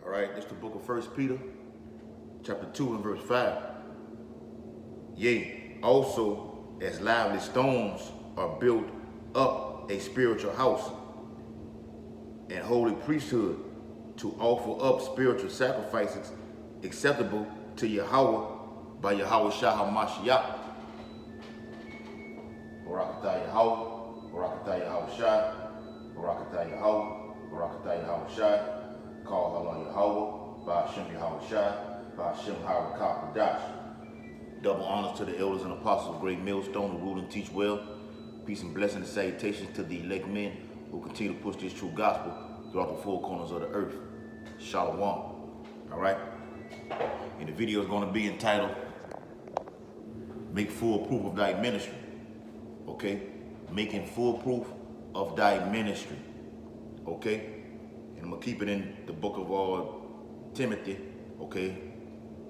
All right, this is the book of 1 Peter, chapter 2 and verse 5. Yea, also as lively stones are built up a spiritual house and holy priesthood to offer up spiritual sacrifices acceptable to Yahweh by Yahweh Shah HaMashiach. Barakatah Yahweh, Barakatah Yahweh Shah, Barakatah Yahweh, Barakatah Yahweh Shah, call Allah Yahweh, Ba'ashem Yahweh Shah, Ba'ashem Harakah Kadash. Double honors to the elders and apostles of Great Millstone who rule and teach well. Peace and blessings and salutations to the elect men who continue to push this true gospel throughout the four corners of the earth. Shalom. All right? And the video is going to be entitled, Make Full Proof of Thy Ministry. Okay? Making full proof of thy ministry. Okay? And I'm going to keep it in the book of Timothy, okay,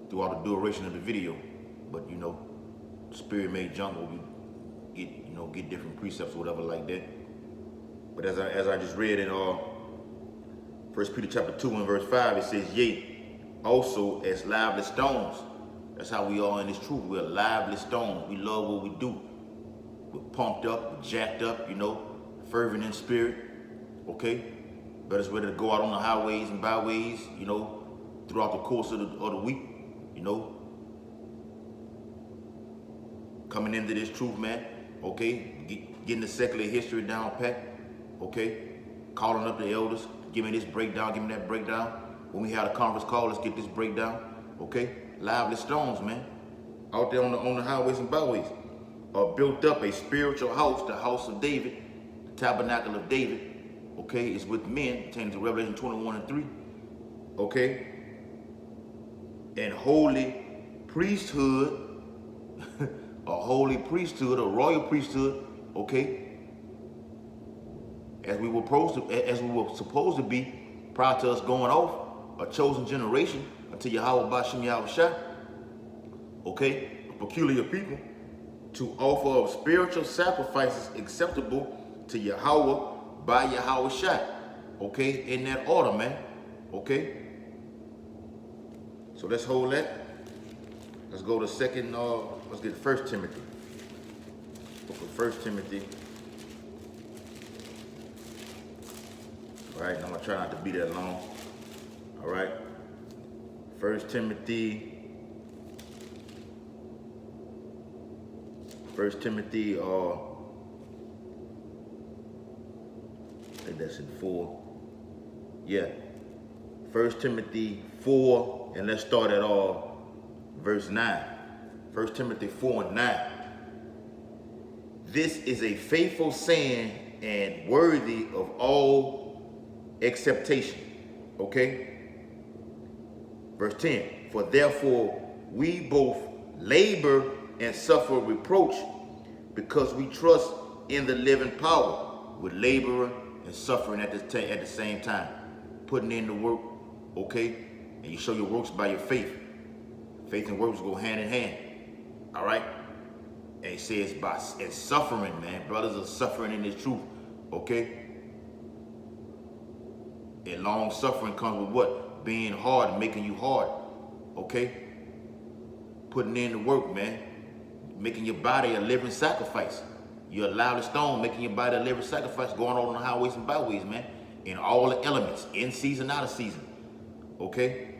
throughout the duration of the video. But, you know, Spirit may jump where we get different precepts or whatever like that. But as I just read in 1 Peter chapter 2 and verse 5, it says, yea, also as lively stones. That's how we are in this truth. We're lively stones. We love what we do. We're pumped up, we're jacked up, fervent in spirit, okay? But it's ready to go out on the highways and byways, throughout the course of the week, coming into this truth, man, okay? Getting the secular history down pat, okay? Calling up the elders, give me this breakdown, give me that breakdown. When we had a conference call, let's get this breakdown, okay? Lively stones, man, out there on the highways and byways. Built up a spiritual house, the house of David, the tabernacle of David, okay, is with men, pertaining to Revelation 21 and 3, okay, and holy priesthood, a holy priesthood, a royal priesthood, okay, as we were supposed to be prior to us going off, a chosen generation unto Yahweh Ba'ashem Yahweh Shah, okay, a peculiar people, to offer up spiritual sacrifices acceptable to Yahweh by Yahweh Shah. Okay, in that order, man. Okay. So let's hold that. Let's go to let's get 1 Timothy. Book of 1 Timothy. All right, I'm gonna try not to be that long. All right. 1 Timothy. 1 Timothy, I think that's in 4. Yeah. 1 Timothy 4, and let's start at verse 9. 1 Timothy 4 and 9. This is a faithful saying and worthy of all acceptation. Okay? Verse 10. For therefore we both labor and suffer reproach because we trust in the living power, with laboring and suffering at the same time, putting in the work, okay? And you show your works by your faith. Faith and works go hand in hand, all right? And he says and suffering, man. Brothers are suffering in this truth, okay? And long suffering comes with what? Being hard, making you hard, okay? Putting in the work, man. Making your body a living sacrifice. You're a lively stone, making your body a living sacrifice, going on the highways and byways, man. In all the elements, in season, out of season. Okay?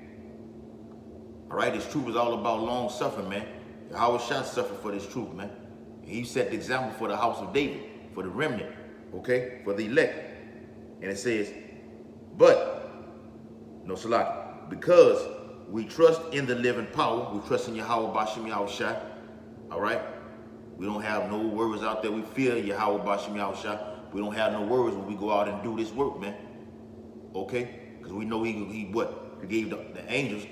All right, this truth is all about long suffering, man. Yahweh Shah suffered for this truth, man. He set the example for the house of David, for the remnant, okay? For the elect. And it says, because we trust in the living power, we trust in Yahweh Ba'ashem Yahweh Shah. All right? We don't have no worries out there. We fear Yahweh Ba'ashem Yahweh Shah. We don't have no worries when we go out and do this work, man. Okay? Because we know he gave the angels,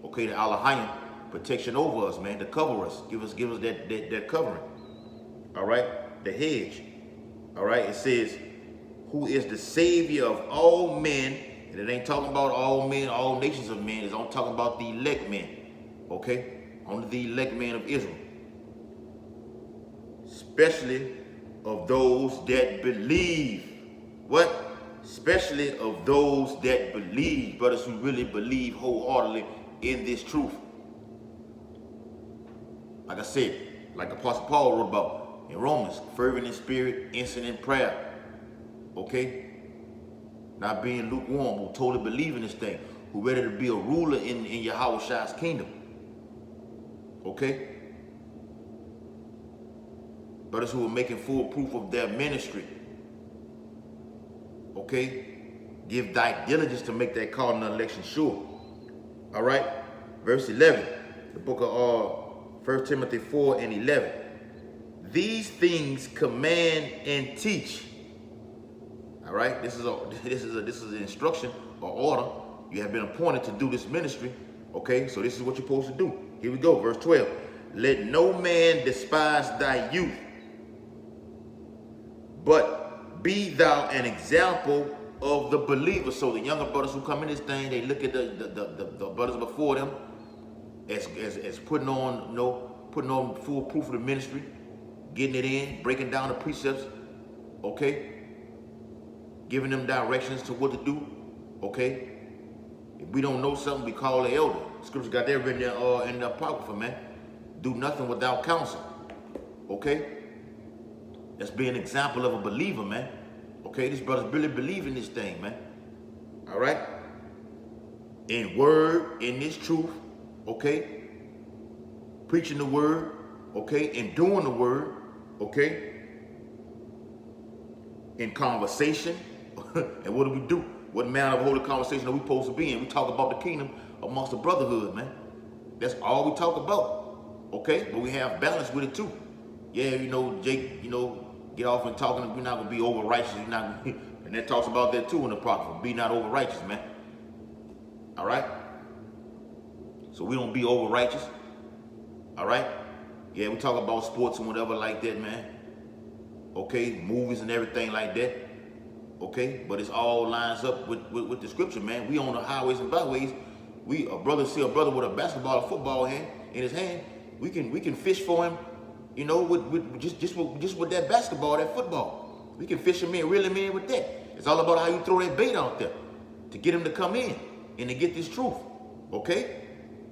okay, the Elohim, protection over us, man, to cover us. Give us that covering. All right? The hedge. All right? It says, who is the Savior of all men. And it ain't talking about all men, all nations of men. It's only talking about the elect men. Okay? Only the elect men of Israel. Especially of those that believe. What? especially of those that believe, brothers who really believe wholeheartedly in this truth. Like I said, like Apostle Paul wrote about in Romans, fervent in spirit, instant in prayer. Okay? Not being lukewarm, who totally believe in this thing, who ready to be a ruler in Yahweh Shai's kingdom. Okay? Brothers who are making full proof of their ministry. Okay? Give thy diligence to make that call and election sure. All right? Verse 11, the book of 1 Timothy 4 and 11. These things command and teach. All right? This is an instruction or order. You have been appointed to do this ministry. Okay? So this is what you're supposed to do. Here we go, verse 12. Let no man despise thy youth, but be thou an example of the believers. So the younger brothers who come in this thing, they look at the brothers before them as putting on, putting on full proof of the ministry, getting it in, breaking down the precepts, okay? Giving them directions to what to do, okay? If we don't know something, we call the elder. Scripture got that written there in the Apocrypha, man. Do nothing without counsel, okay? Let's be an example of a believer, man. Okay, these brothers really believe in this thing, man. All right? In word, in this truth, okay? Preaching the word, okay? And doing the word, okay? In conversation. And what do? What manner of holy conversation are we supposed to be in? We talk about the kingdom amongst the brotherhood, man. That's all we talk about, okay? But we have balance with it too. Yeah, Jake, get off and talking. We're not gonna be over righteous. And that talks about that too in the prophet. Be not over righteous, man. All right. So we don't be over righteous. All right. Yeah, we talk about sports and whatever like that, man. Okay, movies and everything like that. Okay, but it's all lines up with the scripture, man. We on the highways and byways. A brother see a brother with a basketball or football in his hand. We can fish for him. With that basketball, that football. We can fish him in, reel him in with that. It's all about how you throw that bait out there to get him to come in and to get this truth, okay?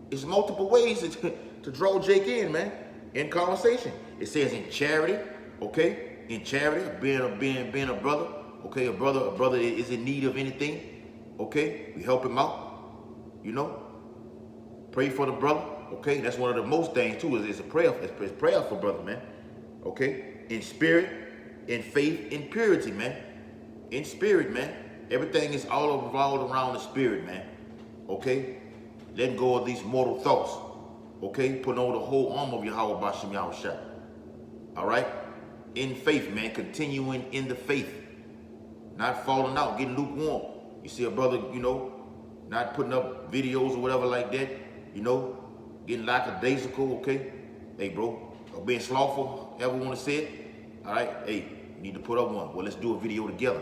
It's multiple ways to draw Jake in, man, in conversation. It says in charity, okay? In charity, being a brother, okay? A brother is in need of anything, okay? We help him out, Pray for the brother. Okay, that's one of the most things too. Is a prayer. It's prayer for brother, man. Okay, in spirit, in faith, in purity, man. In spirit, man. Everything is all revolved around the spirit, man. Okay, letting go of these mortal thoughts. Okay, putting on the whole armor of Yahweh Bashim Yahushua. All right, in faith, man. Continuing in the faith, not falling out, getting lukewarm. You see a brother, not putting up videos or whatever like that, getting lackadaisical, okay? Hey, bro, or being slothful, ever want to say it? All right, hey, you need to put up one. Well, let's do a video together,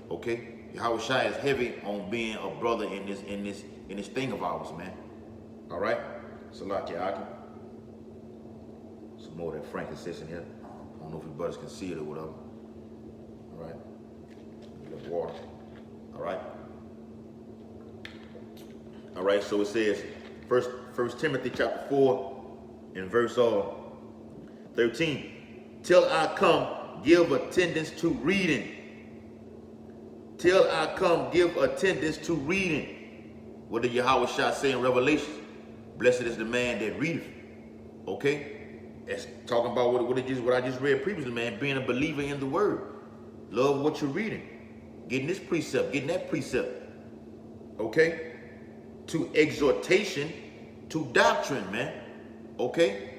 okay? Yahweh Shai is heavy on being a brother in this thing of ours, man. All right, Salat Yaki. Some more of that frankincense in here. I don't know if you brothers can see it or whatever. All right, a little water. All right. All right, so it says, First Timothy chapter 4 and verse 13. Till I come, give attendance to reading. Till I come, give attendance to reading. What did Yahweh Shai say in Revelation? Blessed is the man that readeth. Okay? That's talking about what I just read previously, man. Being a believer in the word. Love what you're reading. Getting this precept, getting that precept. Okay? To exhortation, to doctrine, man. Okay?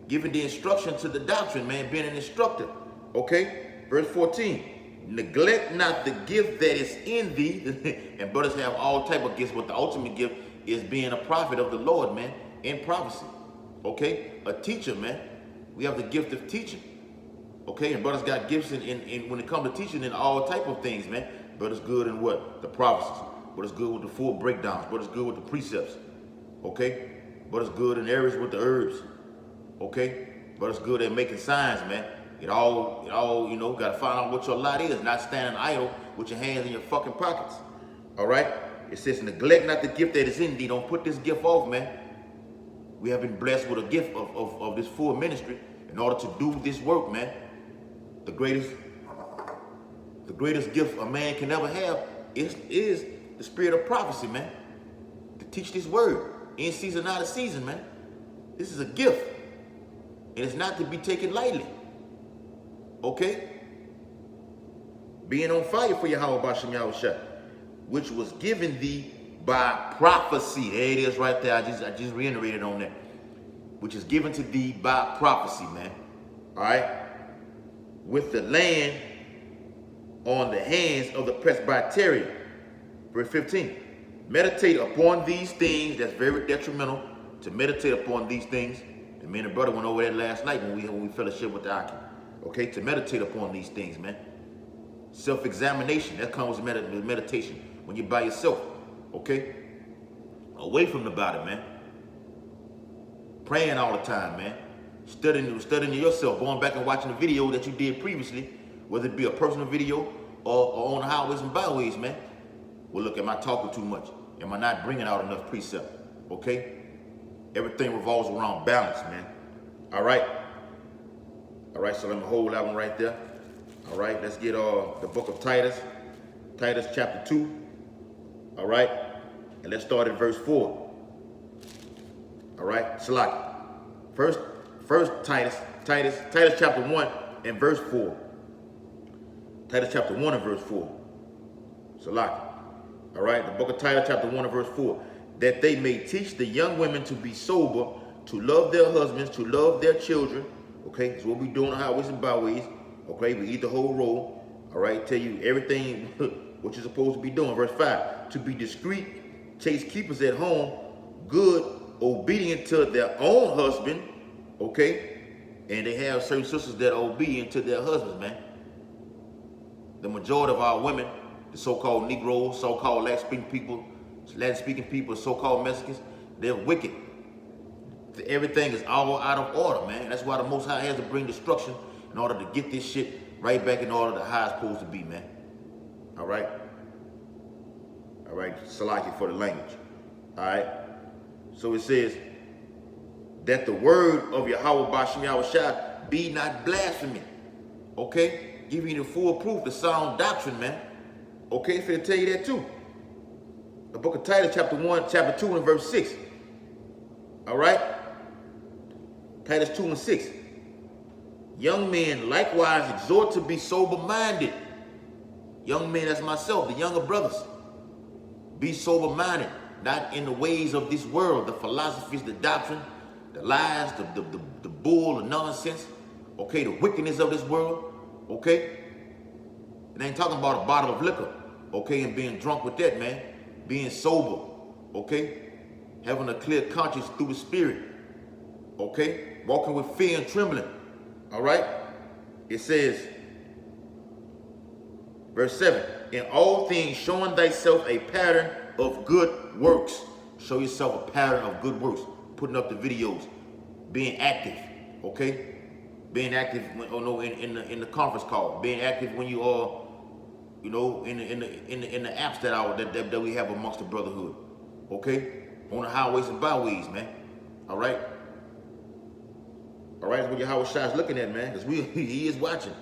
Giving the instruction to the doctrine, man. Being an instructor. Okay? Verse 14. Neglect not the gift that is in thee. And brothers have all type of gifts, but the ultimate gift is being a prophet of the Lord, man. In prophecy. Okay? A teacher, man. We have the gift of teaching. Okay? And brothers got gifts in when it comes to teaching in all type of things, man. Brothers good in what? The prophecies. But it's good with the full breakdowns. But it's good with the precepts. Okay? But it's good in areas with the herbs. Okay? But it's good at making signs, man. It all, you know, gotta find out what your lot is, not standing idle with your hands in your fucking pockets. All right? It says, neglect not the gift that is in thee. Don't put this gift off, man. We have been blessed with a gift of this full ministry in order to do this work, man. The greatest gift a man can ever have is the spirit of prophecy, man. To teach this word in season, out of season, man. This is a gift. And it's not to be taken lightly. Okay? Being on fire for Yahweh Bashim Yahushua, which was given thee by prophecy. There it is right there. I just reiterated on that. Which is given to thee by prophecy, man. All right? With the land on the hands of the Presbyterian. Verse 15. Meditate upon these things. That's very detrimental to meditate upon these things. And me and the brother went over that last night when we fellowship with the Aki. Okay? To meditate upon these things, man. Self-examination. That comes with meditation. When you're by yourself. Okay? Away from the body, man. Praying all the time, man. Studying yourself. Going back and watching the video that you did previously. Whether it be a personal video or on the highways and byways, man. Well, look, am I talking too much? Am I not bringing out enough precept? Okay? Everything revolves around balance, man. All right? All right, so let me hold that one right there. All right, let's get the book of Titus. Titus chapter 2. All right? And let's start at verse 4. All right? Salaki. First Titus chapter 1 and verse 4. Titus chapter 1 and verse 4. Salaki. All right? The book of Titus chapter 1 and verse 4. That they may teach the young women to be sober, to love their husbands, to love their children. Okay? That's what we do on the highways and byways. Okay? We eat the whole roll. All right? Tell you everything what you're supposed to be doing. Verse 5. To be discreet, chaste keepers at home, good, obedient to their own husband. Okay? And they have certain sisters that are obedient to their husbands, man. The majority of our women, the so-called Negroes, so-called Latin-speaking people, so-called Mexicans, they're wicked. Everything is all out of order, man. That's why the Most High has to bring destruction in order to get this shit right back in order to how it's supposed to be, man. All right? All right, Salaki for the language. All right? So it says, that the word of Yahweh Bashim Yahushua be not blasphemy. Okay? Give you the full proof, the sound doctrine, man. Okay, if it'll tell you that too. The book of Titus, chapter 2 and verse 6. All right? Titus 2 and 6. Young men likewise exhort to be sober-minded. Young men, that's myself, the younger brothers. Be sober-minded, not in the ways of this world, the philosophies, the doctrine, the lies, the bull, the nonsense, okay, the wickedness of this world, okay? It ain't talking about a bottle of liquor, okay, and being drunk with that, man. Being sober, okay? Having a clear conscience through the spirit, okay? Walking with fear and trembling, all right? It says, verse 7, in all things showing thyself a pattern of good works. Show yourself a pattern of good works. Putting up the videos, being active, okay? Being active in the conference call, being active when you are, you know, in the apps that we have amongst the brotherhood, okay? On the highways and byways, man. All right? All right, that's what Yahweh Shai is looking at, man, because he is watching.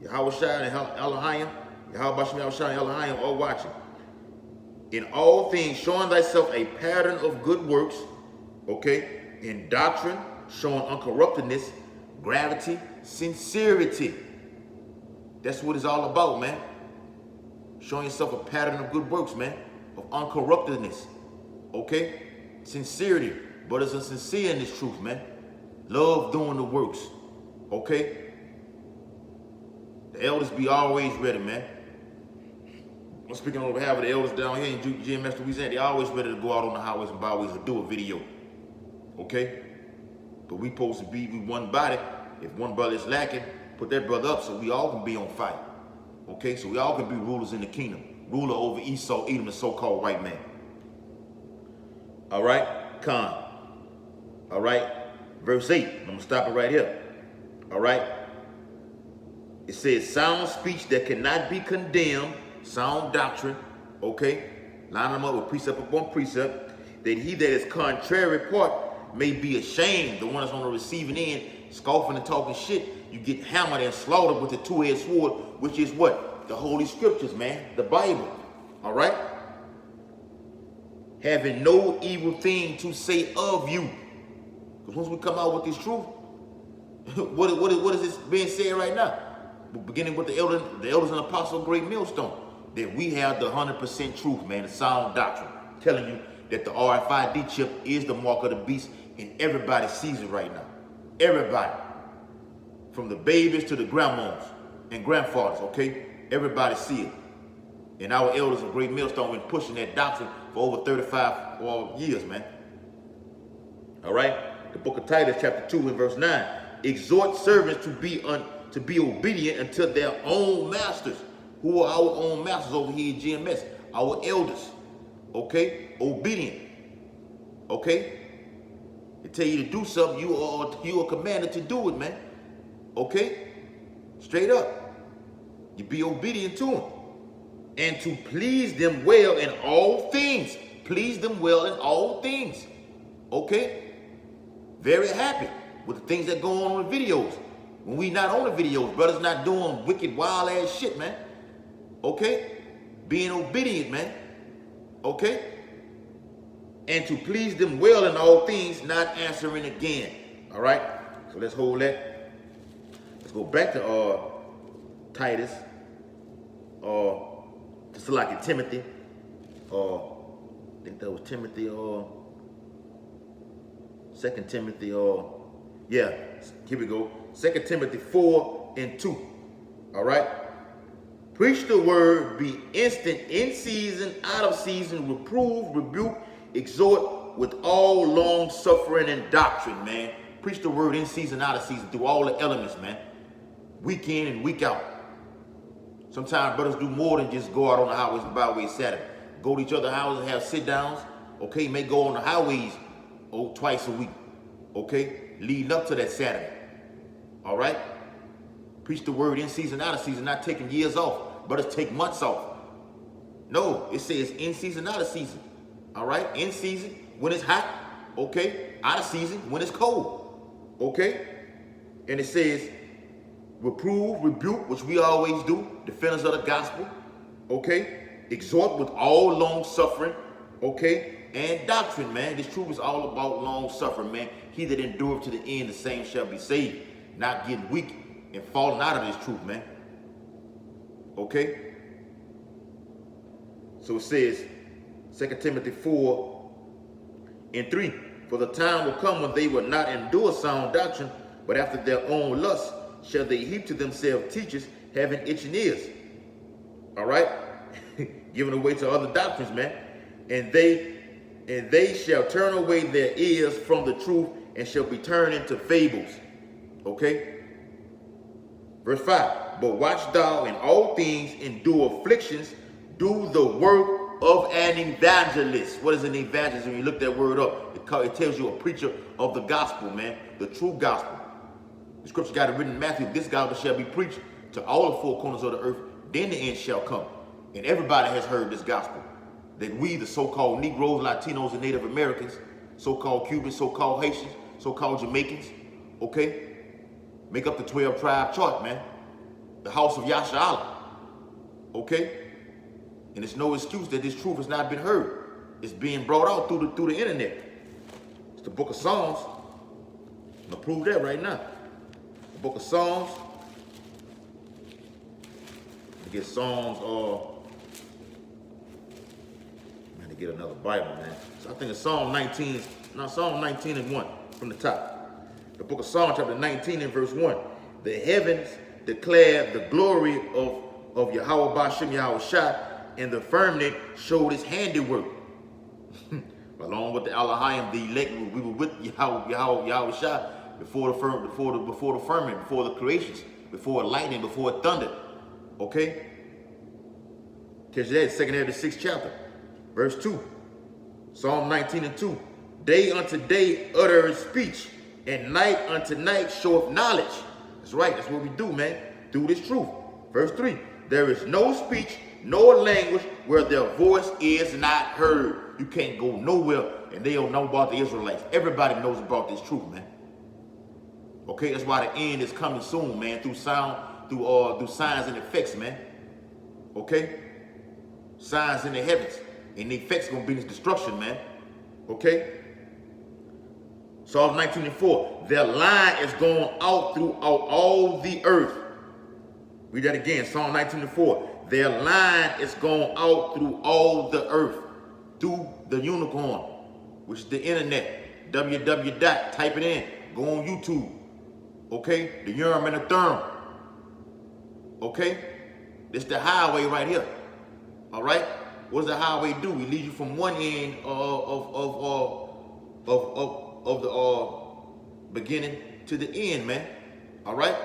Yahweh Shai and Elohim, Yahweh Bashim Yahushua and Elohim are watching. In all things showing thyself a pattern of good works, okay, in doctrine, showing uncorruptedness, gravity, sincerity. That's what it's all about, man. Showing yourself a pattern of good works, man, of uncorruptedness, okay? Sincerity, but it's a sincere in this truth, man. Love doing the works, okay? The elders be always ready, man. I'm speaking on behalf of the elders down here in GMS, Louisiana. They always ready to go out on the highways and byways and do a video. Okay? But we supposed to be one body. If one brother is lacking, put that brother up so we all can be on fire. Okay? So we all can be rulers in the kingdom. Ruler over Esau, Edom, the so-called white man. All right? Khan. All right? Verse 8. I'm going to stop it right here. All right? It says sound speech that cannot be condemned, sound doctrine, okay? Line them up with precept upon precept, that he that is contrary part may be ashamed. The one that's on the receiving end, scoffing and talking shit, you get hammered and slaughtered with the two-edged sword, which is what? The Holy Scriptures, man, the Bible, all right? Having no evil thing to say of you. Because once we come out with this truth, what is this being said right now? Beginning with the elders and apostles, great millstone, that we have the 100% truth, man, the sound doctrine, telling you that the RFID chip is the mark of the beast, and everybody sees it right now. Everybody, from the babies to the grandmas and grandfathers, okay? Everybody see it. And our elders of great millstone been pushing that doctrine for over 35 years, man. All right? The book of Titus, chapter 2 and verse 9. Exhort servants to be obedient unto their own masters. Who are our own masters over here at GMS? Our elders. Okay? Obedient. Okay? They tell you to do something, you are commanded to do it, man. Okay? Straight up. You be obedient to them. And to please them well in all things. Please them well in all things. Okay? Very happy with the things that go on the videos. When we not on the videos, brothers not doing wicked, wild ass shit, man. Okay? Being obedient, man. Okay? And to please them well in all things, not answering again. All right? So let's hold that. Let's go back to Titus. Just like in Timothy. I think that was Timothy, 2 Timothy, yeah, here we go. 2 Timothy 4 and 2. All right? Preach the word, be instant in season, out of season, reprove, rebuke, exhort with all long suffering and doctrine, man. Preach the word in season, out of season, through all the elements, man. Week in and week out. Sometimes brothers do more than just go out on the highways and byways Saturday. Go to each other's houses and have sit downs. Okay, may go on the highways twice a week. Okay, leading up to that Saturday. All right? Preach the word in season, out of season, not taking years off. Brothers take months off. No, it says in season, out of season. All right? In season when it's hot. Okay? Out of season when it's cold. Okay? And it says reprove, rebuke, which we always do, defenders of the gospel, okay? Exhort with all long suffering, okay? And doctrine, man. This truth is all about long suffering, man. He that endureth to the end, the same shall be saved. Not getting weak and falling out of this truth, man. Okay? So it says, 2 Timothy 4 and 3, for the time will come when they will not endure sound doctrine, but after their own lust shall they heap to themselves teachers having itching ears. All right? Giving away to other doctrines, man. And they shall turn away their ears from the truth and shall be turned into fables. Okay? Verse 5. But watch thou in all things, endure afflictions, do the work of an evangelist. What is an evangelist? When you look that word up, it tells you a preacher of the gospel, man. The true gospel. The scripture got it written in Matthew, this gospel shall be preached to all the four corners of the earth, then the end shall come. And everybody has heard this gospel. That we, the so-called Negroes, Latinos, and Native Americans, so-called Cubans, so-called Haitians, so-called Jamaicans, okay, make up the 12-tribe chart, man. The house of Yasha Allah, okay? And it's no excuse that this truth has not been heard. It's being brought out through the internet. It's the book of Psalms. I'm gonna prove that right now. The book of Psalms. To get Psalms, man, to get another Bible, man. So I think it's Psalm 19, Psalm 19 and 1 from the top. The book of Psalms, chapter 19 and verse 1. The heavens declare the glory of Yahweh Ba'ashem Yahweh Shai, and the firmament showed his handiwork. Along with the Elohim, the elect, we were with Yahweh Shai before the firmament, before the creations, before lightning, before thunder. Okay? Catch that, second half of the 6th chapter, verse 2. Psalm 19 and 2. Day unto day uttereth speech, and night unto night showeth knowledge. That's right, that's what we do, man. through this truth. Verse 3, there is no speech, nor language where their voice is not heard. You can't go nowhere and they don't know about the Israelites. Everybody knows about this truth, man. Okay, that's why the end is coming soon, man, through sound, through signs and effects, man. Okay? Signs in the heavens. And the effects gonna be this destruction, man. Okay? Psalm 19:4. Their line is going out throughout all the earth. Read that again. Psalm 19:4. Their line is going out through all the earth. Through the unicorn, which is the internet. www. Type it in. Go on YouTube. Okay? The Urim and the Thummim. Okay? This is the highway right here. All right? What does the highway do? It leads you from one end of the beginning to the end, man. All right?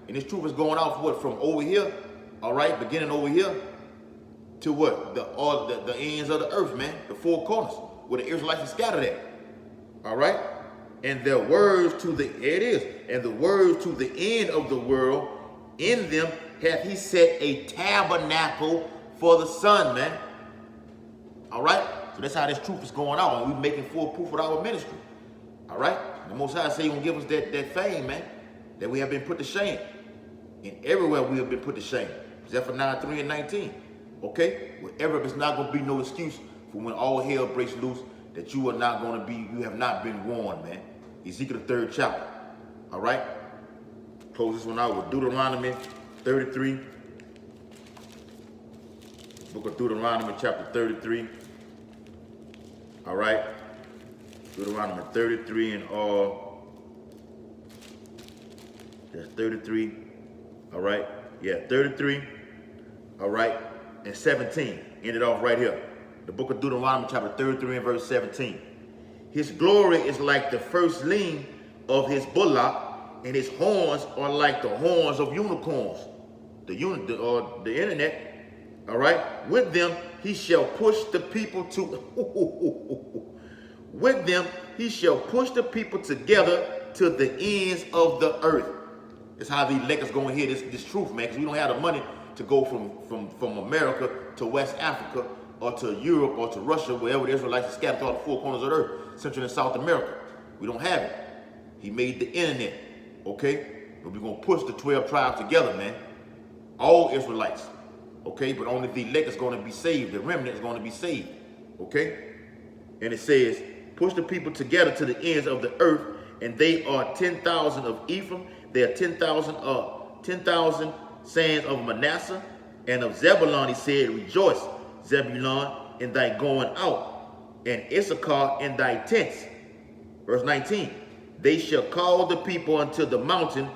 And this truth is going out for what? From over here, all right? Beginning over here to what? The ends of the earth, man. The four corners where the Israelites are scattered at. All right? And their words to the, here it is, and the words to the end of the world, in them hath he set a tabernacle for the sun, man. All right? So that's how this truth is going out, and we're making full proof with our ministry. All right? The Most High say he's going to give us that fame, man, that we have been put to shame. And everywhere we have been put to shame. Zephaniah 3 and 19. Okay? Wherever there's not going to be no excuse for when all hell breaks loose, that you are not going to be, you have not been warned, man. Ezekiel the 3rd chapter. All right? Close this one out with Deuteronomy 33. Book of Deuteronomy chapter 33. All right? Deuteronomy 33 and that's 33. All right? Yeah, 33. All right? And 17. End it off right here. The book of Deuteronomy chapter 33 and verse 17. His glory is like the firstling of his bullock, and his horns are like the horns of unicorns. The internet. All right? With them he shall push the people to with them he shall push the people together to the ends of the earth. That's how the elect is going to hear this truth, man, because we don't have the money to go from America to West Africa or to Europe or to Russia, wherever the Israelites are scattered throughout the four corners of the earth, Central and South America. We don't have it. He made the internet, okay? But we're going to push the 12 tribes together, man. All Israelites, okay? But only the elect is going to be saved. The remnant is going to be saved, okay? And it says, push the people together to the ends of the earth, and they are 10,000 of Ephraim. They are 10,000 sands of Manasseh, and of Zebulun he said, rejoice, Zebulun, in thy going out, and Issachar in thy tents. Verse 19, they shall call the people unto the mountain,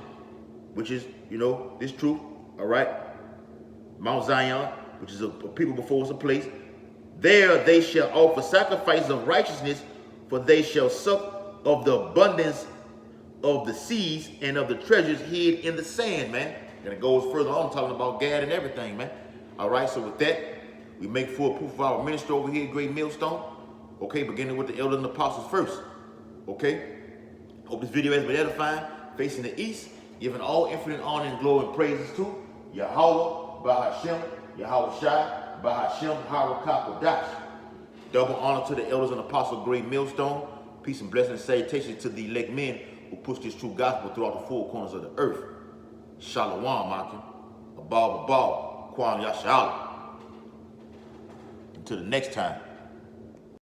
which is, this truth, all right? Mount Zion, which is a people before us a place. There they shall offer sacrifices of righteousness, for they shall suck of the abundance of the seas and of the treasures hid in the sand, man. And it goes further on, talking about Gad and everything, man. All right, so with that, we make full proof of our ministry over here at Great Millstone. Okay, beginning with the elders and apostles first. Okay? Hope this video has been edifying. Facing the east, giving all infinite honor and glory and praises to Yahweh, Bahashem, Yahweh Shai, Bahashem, Harakah. Double honor to the elders and apostles of Great Millstone. Peace and blessing and salutations to the elect men who push this true gospel throughout the four corners of the earth. Shalom, Akim. Abal, Kwan Yashala. Until the next time.